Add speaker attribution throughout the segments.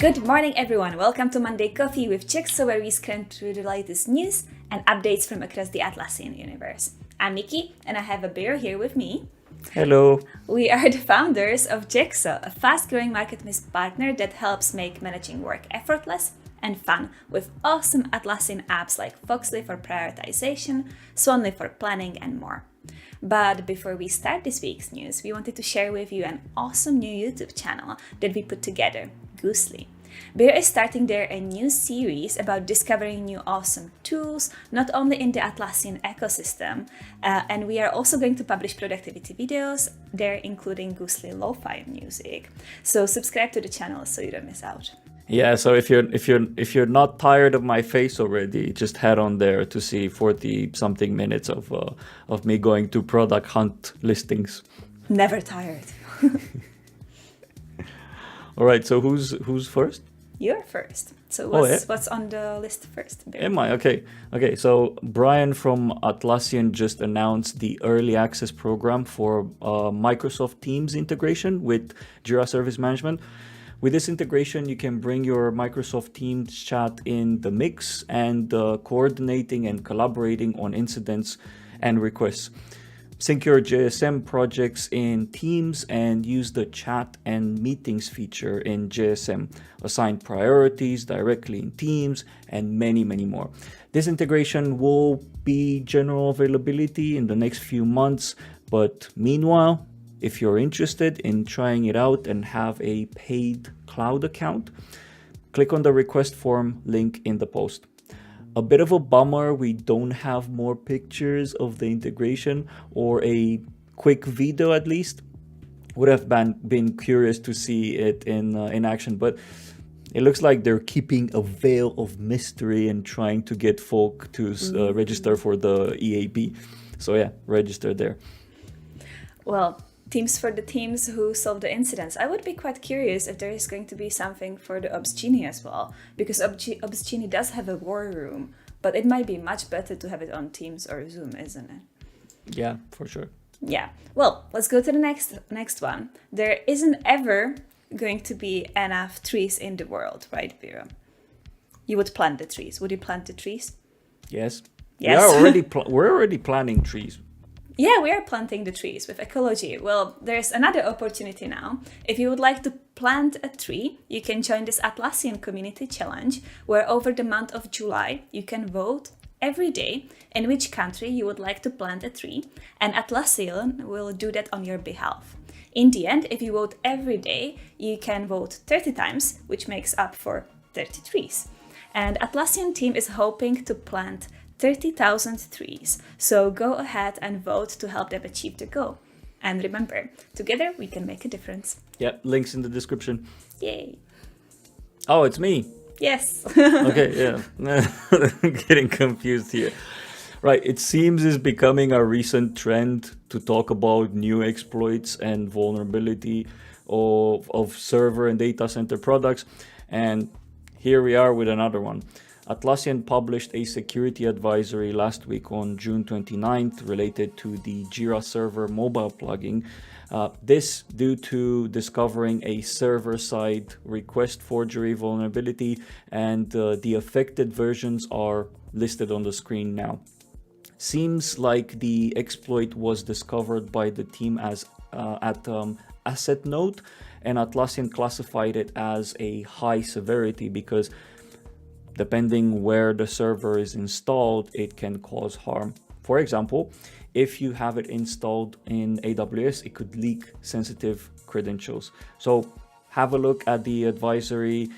Speaker 1: Good morning, everyone. Welcome to Monday Coffee with Jexo, where we scan through the latest news and updates from across the Atlassian universe. I'm Nikki, and I have a Biro here with me.
Speaker 2: Hello.
Speaker 1: We are the founders of Jexo, a fast-growing marketplace partner that helps make managing work effortless and fun with awesome Atlassian apps like Foxly for prioritization, Swanly for planning, and more. But before we start this week's news, we wanted to share with you an awesome new YouTube channel that we put together, Goosly. Biro is starting there a new series about discovering new awesome tools, not only in the Atlassian ecosystem, and we are also going to publish productivity videos there, including Goosly lo-fi music. So subscribe to the channel so you don't miss out.
Speaker 2: Yeah, so if you're not tired of my face already, just head on there to see 40 something minutes of me going to product hunt listings.
Speaker 1: Never tired.
Speaker 2: All right, so who's first?
Speaker 1: You're first. So what's on the list first? Biro?
Speaker 2: Am I? Okay, so Brian from Atlassian just announced the early access program for Microsoft Teams integration with Jira Service Management. With this integration, you can bring your Microsoft Teams chat in the mix and coordinating and collaborating on incidents and requests. Sync your JSM projects in Teams and use the chat and meetings feature in JSM. Assign priorities directly in Teams and many more. This integration will be general availability in the next few months, but meanwhile, if you're interested in trying it out and have a paid cloud account, click on the request form link in the post. A bit of a bummer, we don't have more pictures of the integration or a quick video at least. Would have been curious to see it in action, but it looks like they're keeping a veil of mystery and trying to get folk to register for the EAP. So yeah, register there.
Speaker 1: Well, teams for the teams who solve the incidents. I would be quite curious if there is going to be something for the Ops Genie as well, because Ops Genie does have a war room, but it might be much better to have it on Teams or Zoom, isn't it?
Speaker 2: Yeah, for sure.
Speaker 1: Yeah. Well, let's go to the next one. There isn't ever going to be enough trees in the world, right, Biro? You would plant the trees. Would you plant the trees?
Speaker 2: Yes.
Speaker 1: Yes.
Speaker 2: We're already planting trees.
Speaker 1: Yeah, we are planting the trees with ecology. Well, there's another opportunity now. If you would like to plant a tree, you can join this Atlassian Community Challenge, where over the month of July, you can vote every day in which country you would like to plant a tree, and Atlassian will do that on your behalf. In the end, if you vote every day, you can vote 30 times, which makes up for 30 trees. And Atlassian team is hoping to plant 30,000 trees. So go ahead and vote to help them achieve the goal. And remember, together we can make a difference.
Speaker 2: Yep, links in the description.
Speaker 1: Yay.
Speaker 2: Oh, it's me.
Speaker 1: Yes.
Speaker 2: Okay, yeah. I'm getting confused here. Right, it seems it's becoming a recent trend to talk about new exploits and vulnerability of server and data center products. And here we are with another one. Atlassian published a security advisory last week on June 29th related to the Jira Server mobile plugin. This due to discovering a server-side request forgery vulnerability, and the affected versions are listed on the screen now. Seems like the exploit was discovered by the team as at asset node, and Atlassian classified it as a high severity because depending where the server is installed, it can cause harm. For example, if you have it installed in AWS, it could leak sensitive credentials. So have a look at the advisory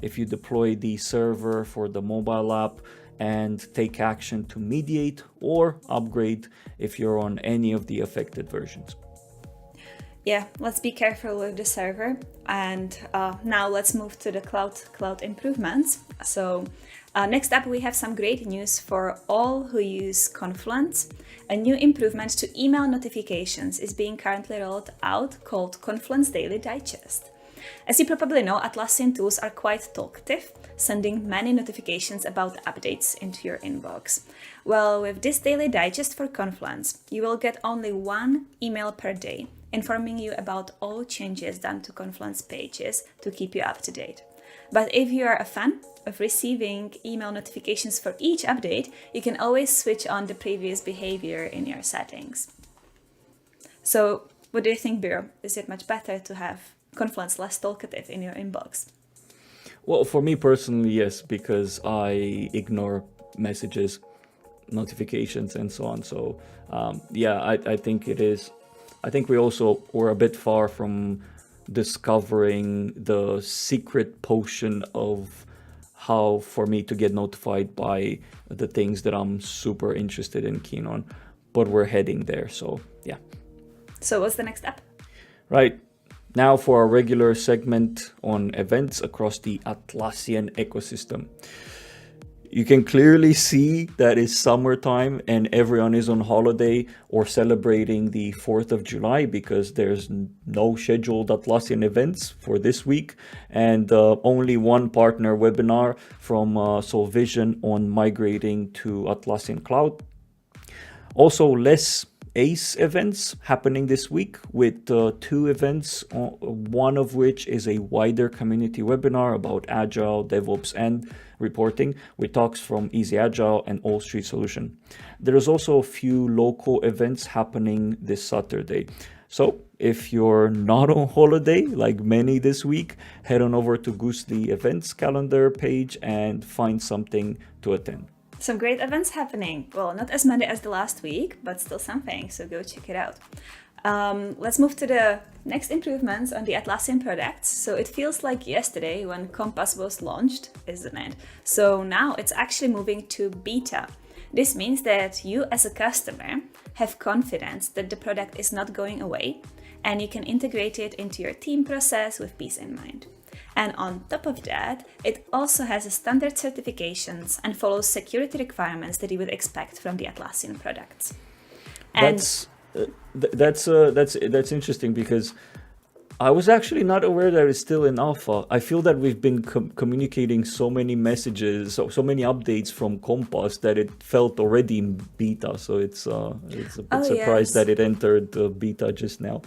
Speaker 2: if you deploy the server for the mobile app, and take action to mediate or upgrade if you're on any of the affected versions.
Speaker 1: Yeah, let's be careful with the server. And now let's move to the cloud improvements. So next up, we have some great news for all who use Confluence. A new improvement to email notifications is being currently rolled out called Confluence Daily Digest. As you probably know, Atlassian tools are quite talkative, sending many notifications about updates into your inbox. Well, with this daily digest for Confluence, you will get only one email per day, informing you about all changes done to Confluence pages to keep you up to date. But if you are a fan of receiving email notifications for each update, you can always switch on the previous behavior in your settings. So what do you think, Biro? Is it much better to have Confluence less talkative in your inbox?
Speaker 2: Well, for me personally, yes, because I ignore messages, notifications, and so on. So I think it is. I think we also were a bit far from discovering the secret potion of how for me to get notified by the things that I'm super interested and keen on. But we're heading there. So yeah.
Speaker 1: So what's the next step?
Speaker 2: Right. Now for our regular segment on events across the Atlassian ecosystem. You can clearly see that it's summertime and everyone is on holiday or celebrating the 4th of July because there's no scheduled Atlassian events for this week and only one partner webinar from Solvision on migrating to Atlassian Cloud. Also less ACE events happening this week with 2 events, one of which is a wider community webinar about Agile, DevOps, and reporting with talks from Easy Agile and All Street Solution. There's also a few local events happening this Saturday. So if you're not on holiday, like many this week, head on over to Goosly events calendar page and find something to attend.
Speaker 1: Some great events happening. Well, not as many as the last week, but still something, so go check it out. Let's move to the next improvements on the Atlassian products. So it feels like yesterday when Compass was launched, isn't it? So now it's actually moving to beta. This means that you as a customer have confidence that the product is not going away and you can integrate it into your team process with peace in mind. And on top of that, it also has a standard certifications and follows security requirements that you would expect from the Atlassian products. And
Speaker 2: that's interesting because I was actually not aware that it's still in alpha. I feel that we've been communicating so many messages, so many updates from Compass that it felt already in beta. So it's a bit surprised that it entered beta just now.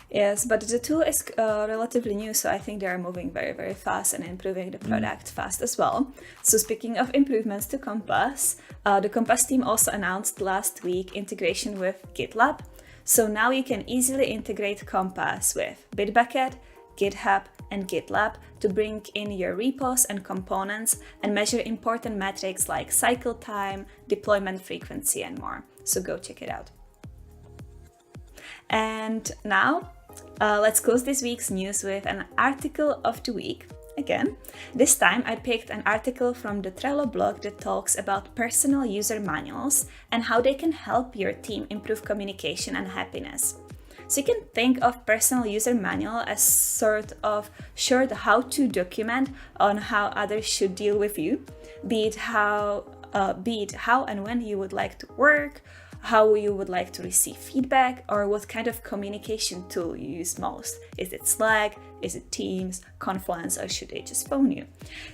Speaker 1: Yes, but the tool is relatively new, so I think they are moving very, very fast and improving the product fast as well. So speaking of improvements to Compass, the Compass team also announced last week integration with GitLab. So now you can easily integrate Compass with Bitbucket, GitHub, and GitLab to bring in your repos and components and measure important metrics like cycle time, deployment frequency, and more. So go check it out. And now, let's close this week's news with an article of the week. Again, this time I picked an article from the Trello blog that talks about personal user manuals and how they can help your team improve communication and happiness. So you can think of personal user manual as sort of short how-to document on how others should deal with you, be it how and when you would like to work, how you would like to receive feedback, or what kind of communication tool you use most. Is it Slack? Is it Teams, Confluence, or should they just phone you?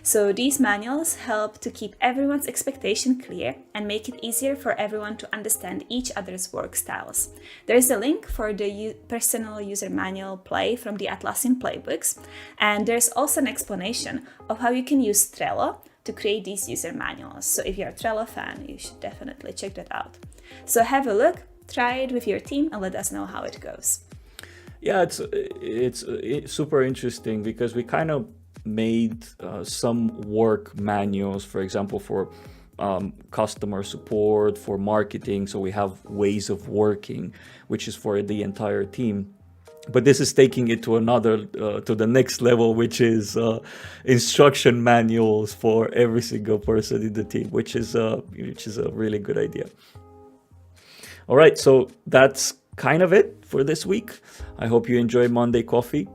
Speaker 1: So these manuals help to keep everyone's expectation clear and make it easier for everyone to understand each other's work styles. There's a link for the personal user manual play from the Atlassian playbooks, and there's also an explanation of how you can use Trello to create these user manuals. So if you're a Trello fan, you should definitely check that out. So have a look, try it with your team, and let us know how it goes.
Speaker 2: Yeah, it's super interesting because we kind of made some work manuals, for example, for customer support, for marketing. So we have ways of working, which is for the entire team. But this is taking it to to the next level, which is instruction manuals for every single person in the team, which is a really good idea. All right, so that's kind of it for this week. I hope you enjoy Monday Coffee,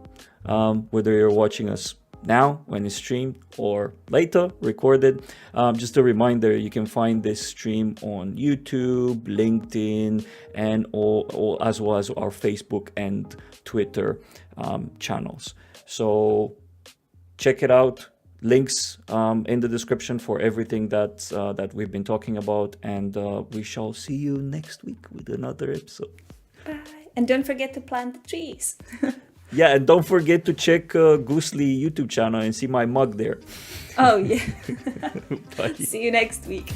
Speaker 2: whether you're watching us now when it's streamed or later recorded. Just a reminder, you can find this stream on YouTube, LinkedIn, and all as well as our Facebook and Twitter channels. So check it out. Links in the description for everything that we've been talking about, and we shall see you next week with another episode.
Speaker 1: Bye. And don't forget to plant the trees.
Speaker 2: Yeah, and don't forget to check Goosly YouTube channel and see my mug there.
Speaker 1: Oh, yeah.
Speaker 2: Bye.
Speaker 1: See you next week.